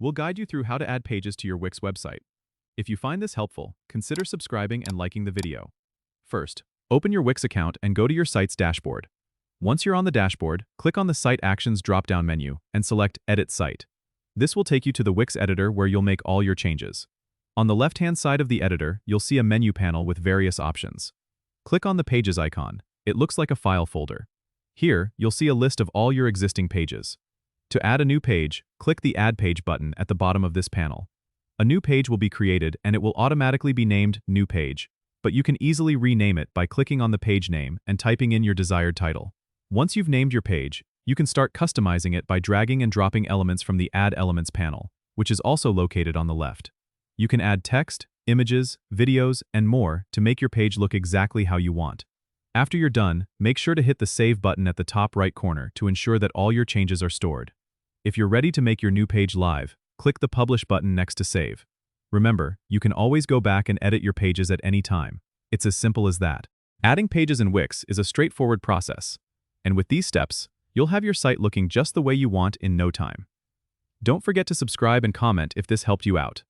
we'll guide you through how to add pages to your Wix website. If you find this helpful, consider subscribing and liking the video. First, open your Wix account and go to your site's dashboard. Once you're on the dashboard, click on the Site Actions drop-down menu and select Edit Site. This will take you to the Wix editor where you'll make all your changes. On the left-hand side of the editor, you'll see a menu panel with various options. Click on the Pages icon. It looks like a file folder. Here, you'll see a list of all your existing pages. To add a new page, click the Add Page button at the bottom of this panel. A new page will be created and it will automatically be named New Page, but you can easily rename it by clicking on the page name and typing in your desired title. Once you've named your page, you can start customizing it by dragging and dropping elements from the Add Elements panel, which is also located on the left. You can add text, images, videos, and more to make your page look exactly how you want. After you're done, make sure to hit the Save button at the top right corner to ensure that all your changes are stored. If you're ready to make your new page live, click the Publish button next to Save. Remember, you can always go back and edit your pages at any time. It's as simple as that. Adding pages in Wix is a straightforward process. And with these steps, you'll have your site looking just the way you want in no time. Don't forget to subscribe and comment if this helped you out.